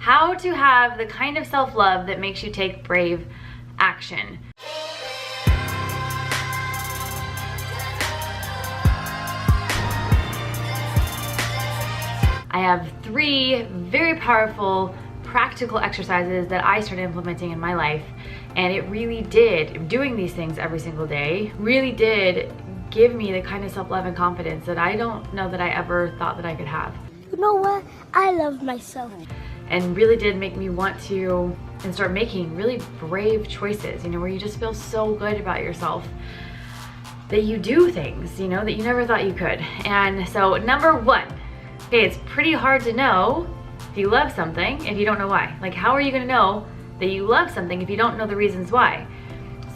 how to have the kind of self-love that makes you take brave action. I have 3 very powerful, practical exercises that I started implementing in my life, and it really did, doing these things every single day, really did give me the kind of self-love and confidence that I don't know that I ever thought that I could have. You know what? I love myself. And really did make me want to and start making really brave choices, you know, where you just feel so good about yourself that you do things, you know, that you never thought you could. And so number 1, okay, it's pretty hard to know if you love something if you don't know why. Like, how are you gonna know that you love something if you don't know the reasons why?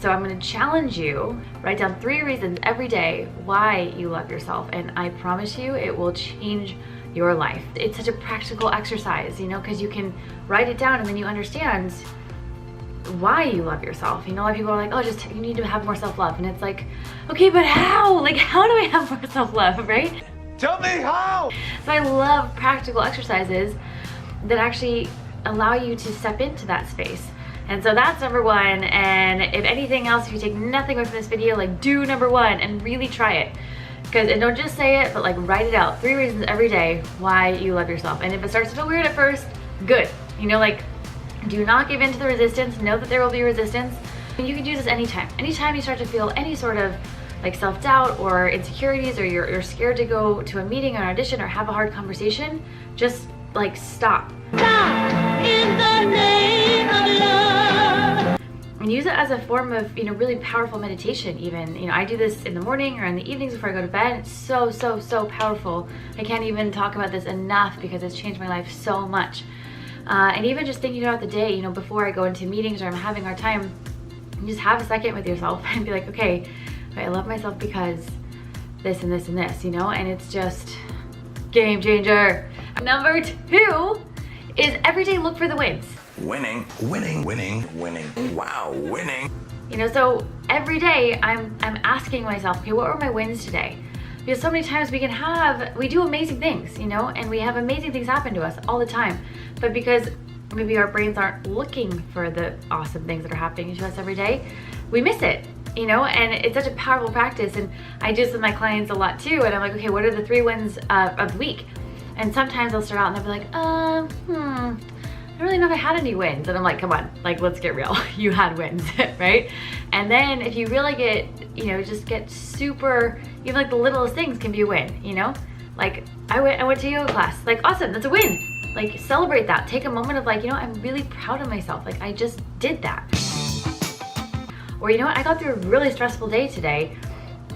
So I'm gonna challenge you, write down 3 reasons every day why you love yourself, and I promise you it will change your life. It's such a practical exercise, you know, because you can write it down and then you understand why you love yourself. You know, a lot of people are like, oh, just you need to have more self-love, and it's like, okay, but how? Like, how do I have more self-love, right? Tell me how! So I love practical exercises that actually allow you to step into that space. And so that's number 1, and if anything else, if you take nothing away from this video, like, do number 1 and really try it. And don't just say it, but like write it out. 3 reasons every day why you love yourself. And if it starts to feel weird at first, good. You know, like, do not give in to the resistance. Know that there will be resistance. And you can do this anytime. Anytime you start to feel any sort of like self-doubt or insecurities, or you're scared to go to a meeting or an audition or have a hard conversation, just like stop. Stop in the name of love. And use it as a form of, you know, really powerful meditation even. You know, I do this in the morning or in the evenings before I go to bed. It's so, so, so powerful. I can't even talk about this enough because it's changed my life so much. And even just thinking about the day, you know, before I go into meetings or I'm having a hard time, you just have a second with yourself and be like, okay, I love myself because this and this and this, you know, and it's just game changer. Number 2 is every day look for the wins. Winning, winning, winning, winning. Wow, winning. You know, so every day I'm asking myself, okay, what were my wins today? Because so many times we do amazing things, you know, and we have amazing things happen to us all the time. But because maybe our brains aren't looking for the awesome things that are happening to us every day, we miss it, you know, and it's such a powerful practice. And I do this with my clients a lot too. And I'm like, okay, what are the 3 wins of the week? And sometimes they'll start out and they'll be like, I don't really know if I had any wins. And I'm like, come on, like, let's get real. You had wins, right? And then if you really get, you know, just get super, even like the littlest things can be a win, you know? Like, I went to yoga class. Like, awesome, that's a win. Like, celebrate that. Take a moment of like, you know, I'm really proud of myself. Like, I just did that. Or, you know what, I got through a really stressful day today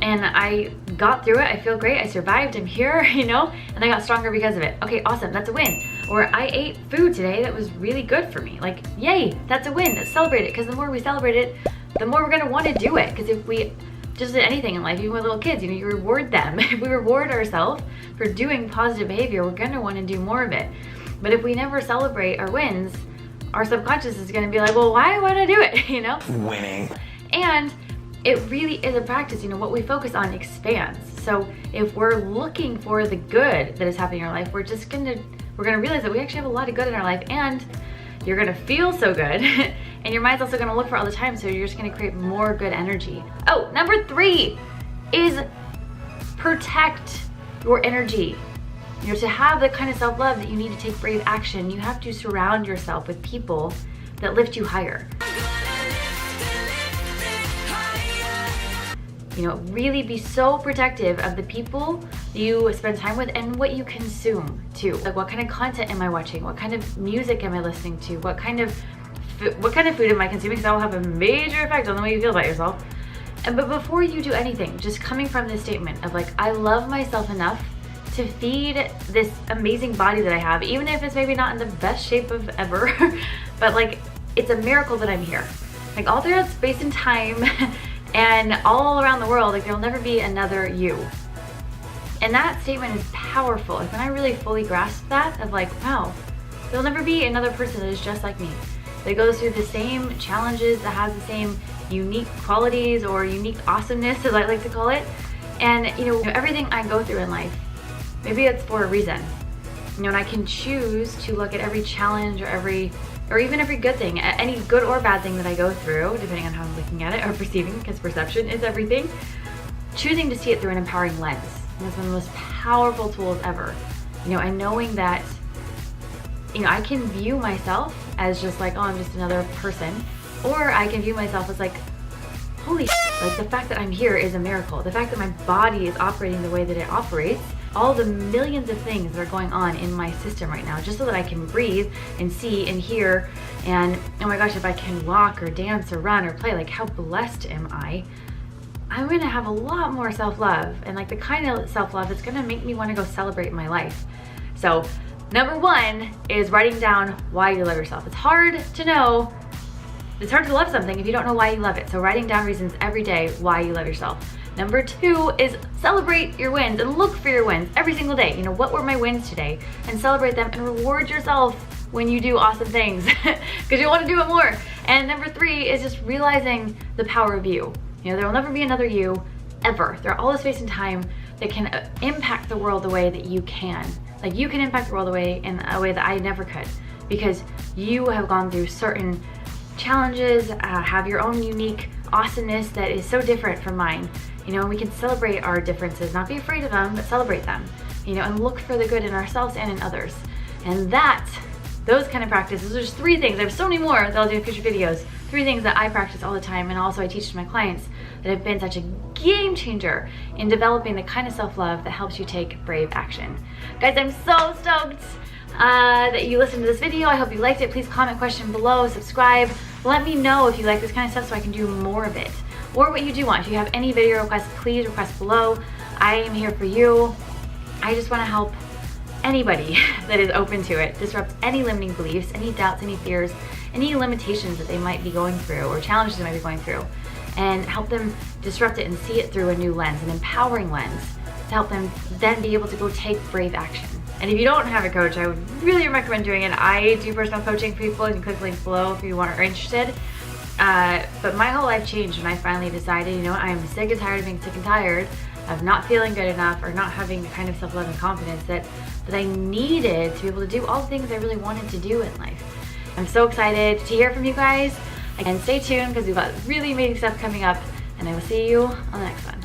and I got through it. I feel great. I survived. I'm here, you know, and I got stronger because of it. Okay, awesome. That's a win. Or I ate food today that was really good for me. Like, yay, that's a win. Let's celebrate it, because the more we celebrate it, the more we're gonna want to do it. Because if we just did anything in life, even with little kids, you know, you reward them. If we reward ourselves for doing positive behavior, we're gonna want to do more of it. But if we never celebrate our wins, our subconscious is gonna be like, well, why would I do it? You know? Winning. And it really is a practice, you know, what we focus on expands. So if we're looking for the good that is happening in our life, we're gonna realize that we actually have a lot of good in our life, and you're gonna feel so good and your mind's also gonna look for all the time, so you're just gonna create more good energy. Oh, number 3 is protect your energy. You know, to have the kind of self-love that you need to take brave action, you have to surround yourself with people that lift you higher. You know, really be so protective of the people you spend time with and what you consume too. Like, what kind of content am I watching? What kind of music am I listening to? What kind of food am I consuming? Because that will have a major effect on the way you feel about yourself. But before you do anything, just coming from this statement of like, I love myself enough to feed this amazing body that I have, even if it's maybe not in the best shape of ever, but like, it's a miracle that I'm here. Like, all throughout space and time, and all around the world, like, there'll never be another you. And that statement is powerful. Like, when I really fully grasp that, of like, wow, there'll never be another person that is just like me, that goes through the same challenges, that has the same unique qualities or unique awesomeness, as I like to call it. And you know, everything I go through in life, maybe it's for a reason. You know, and I can choose to look at every challenge or even every good thing, any good or bad thing that I go through, depending on how I'm looking at it or perceiving, because perception is everything. Choosing to see it through an empowering lens. And that's one of the most powerful tools ever. You know, and knowing that, you know, I can view myself as just like, oh, I'm just another person. Or I can view myself as like, holy shit, like the fact that I'm here is a miracle. The fact that my body is operating the way that it operates, all the millions of things that are going on in my system right now, just so that I can breathe and see and hear. And oh my gosh, if I can walk or dance or run or play, like how blessed am I? I'm gonna have a lot more self-love, and like the kind of self-love that's gonna make me wanna go celebrate my life. So number one is writing down why you love yourself. It's hard to know, it's hard to love something if you don't know why you love it. So writing down reasons every day why you love yourself. Number two is celebrate your wins and look for your wins every single day. You know, what were my wins today? And celebrate them and reward yourself when you do awesome things because you want to do it more. And number three is just realizing the power of you. You know, there will never be another you ever. There are all the space and time that can impact the world the way that you can. Like you can impact the world in a way that I never could, because you have gone through certain challenges, have your own unique awesomeness that is so different from mine. You know, and we can celebrate our differences, not be afraid of them, but celebrate them. You know, and look for the good in ourselves and in others. And those kind of practices, there's 3 things. I have so many more that I'll do in future videos. 3 things that I practice all the time, and also I teach to my clients, that have been such a game changer in developing the kind of self-love that helps you take brave action. Guys, I'm so stoked that you listened to this video. I hope you liked it. Please comment question below, subscribe. Let me know if you like this kind of stuff so I can do more of it. Or what you do want. If you have any video requests, please request below. I am here for you. I just want to help anybody that is open to it, disrupt any limiting beliefs, any doubts, any fears, any limitations that they might be going through or challenges they might be going through, and help them disrupt it and see it through a new lens, an empowering lens, to help them then be able to go take brave action. And if you don't have a coach, I would really recommend doing it. I do personal coaching for people. You can click the link below if you are interested. But my whole life changed when I finally decided, you know, I am sick and tired of being sick and tired of not feeling good enough or not having the kind of self-love and confidence that I needed to be able to do all the things I really wanted to do in life. I'm so excited to hear from you guys. Again, stay tuned because we've got really amazing stuff coming up, and I will see you on the next one.